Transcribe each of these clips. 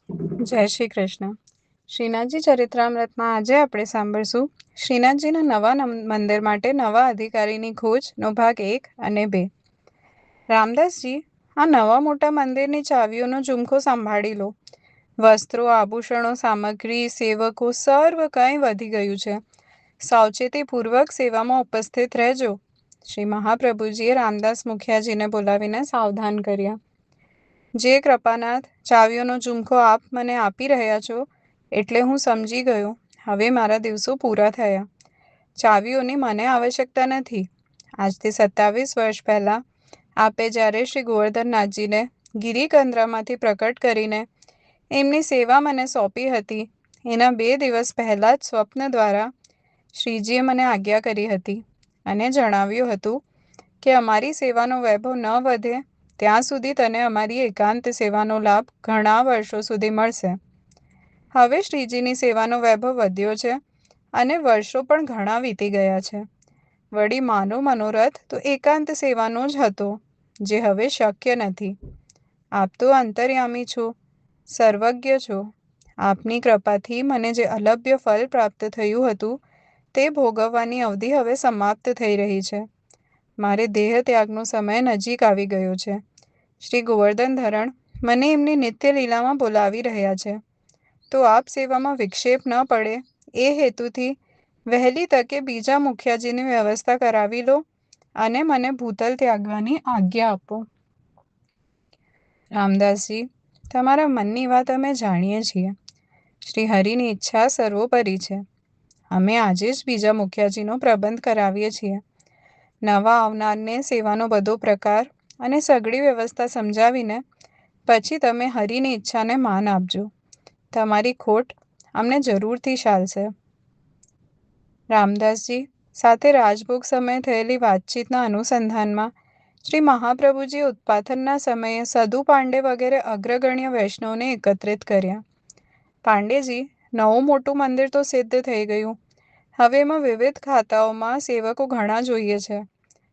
જય શ્રી કૃષ્ણ. શ્રીનાથજી ચરિત્રામૃતમાં આજે આપણે સાંભળશું શ્રીનાથજીના નવા મંદિર માટે નવા અધિકારીની ખોજનો ભાગ 1 અને 2. રામદાસજી, આ નવા મોટા મંદિરની ચાવીઓનો ઝુમખો સંભાળી લો. વસ્ત્રો, આભૂષણો, સામગ્રી, સેવકો સર્વ કંઈ વધી ગયું છે. સાવચેતીપૂર્વક સેવામાં ઉપસ્થિત રહેજો. શ્રી મહાપ્રભુજીએ રામદાસ મુખિયાજીને બોલાવીને સાવધાન કર્યા. જે કૃપાનાથ, ચાવીઓનો ઝુમખો આપ મને આપી રહ્યા છો એટલે હું સમજી ગયો હવે મારા દિવસો પૂરા થયા. ચાવીઓની મને આવશ્યકતા નથી. આજથી 27 વર્ષ પહેલાં આપે જ્યારે શ્રી ગોવર્ધનનાથજીને ગિરિકંદ્રામાંથી પ્રકટ કરીને એમની સેવા મને સોંપી હતી એના 2 દિવસ પહેલાં જ સ્વપ્ન દ્વારા શ્રીજીએ મને આજ્ઞા કરી હતી અને જણાવ્યું હતું કે અમારી સેવાનો વૈભવ ન વધે ત્યાં સુધી તને અમારી એકાંત સેવાનો લાભ ઘણા વર્ષો સુધી મળશે. હવે શ્રીજીની સેવાનો વૈભવ વધ્યો છે અને વર્ષો પણ ઘણા વીતી ગયા છે. વળી માનો મનોરથ તો એકાંત સેવાનો જ હતો, જે હવે શક્ય નથી. આપ તો અંતર્યામી છો, સર્વજ્ઞ છો. આપની કૃપાથી મને જે અલભ્ય ફળ પ્રાપ્ત થયું હતું તે ભોગવવાની અવધિ હવે સમાપ્ત થઈ રહી છે. મારે દેહ ત્યાગનો સમય નજીક આવી ગયો છે. શ્રી ગોવર્ધન ધરણ મને એમની નિત્ય લીલામાં બોલાવી રહ્યા છે, તો આપ સેવામાં વિક્ષેપ ન પડે એ હેતુથી વહેલી તકે બીજા મુખિયાજીની વ્યવસ્થા કરાવી લો અને મને ભૂતલ ત્યાગવાની આજ્ઞા આપો. રામદાસજી, તમારા મનની વાત અમે જાણીએ છીએ. શ્રી હરિની ઈચ્છા સર્વોપરી છે. અમે આજે જ બીજા મુખિયાજીનો પ્રબંધ કરાવીએ છીએ. નવા આવનારને સેવાનો બધો પ્રકાર અને સઘળી વ્યવસ્થા સમજાવીને પછી તમે હરિની ઈચ્છાને માન આપજો. તમારી ખોટ અમને જરૂરથી શાલશે. રામદાસજી સાથે રાજભોગ સમયે થયેલી વાતચીતના અનુસંધાનમાં શ્રી મહાપ્રભુજી ઉત્પાથનના સમયે સદુ પાંડે વગેરે અગ્રગણ્ય વૈષ્ણવને એકત્રિત કર્યા. પાંડેજી, નવું મોટું મંદિર તો સિદ્ધ થઈ ગયું. હવે એમાં વિવિધ ખાતાઓમાં સેવકો ઘણા જોઈએ છે.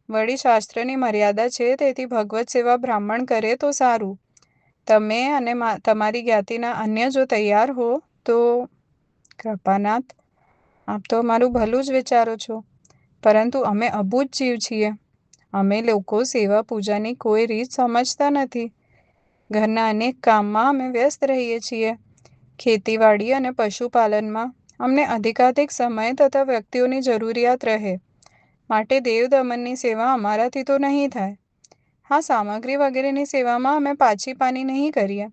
વળી શાસ્ત્રની મર્યાદા છે, તેથી ભગવત સેવા બ્રાહ્મણ કરે તો સારું. તમે અને તમારી જ્ઞાતિના અન્ય જો તૈયાર હો તો. કૃપાનાથ, આપ તો અમારું ભલું જ વિચારો છો, પરંતુ અમે અબૂझ જીવ છીએ. અમે લોકો સેવા પૂજાની કોઈ રીત સમજતા નથી. ઘરના અનેક કામમાં અમે વ્યસ્ત રહીએ છીએ. ખેતીવાડી અને પશુપાલનમાં અમને અધિકાધિક સમય તથા વ્યક્તિઓની જરૂરિયાત રહે માટે દેવ દમનની સેવા અમારાથી તો નહીં થાય. હા, સામગ્રી વગેરેની સેવામાં અમે પાછી પાની નહીં કરીએ.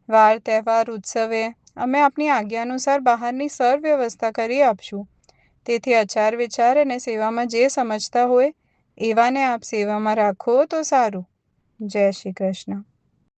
વાર તહેવાર ઉત્સવે અમે આપની આજ્ઞાનુસાર બહારની સર્વ વ્યવસ્થા કરી આપશું. તેથી આચાર વિચાર અને સેવામાં જે સમજતા હોય એવાને આપ સેવામાં રાખો તો સારું. જય શ્રી કૃષ્ણ.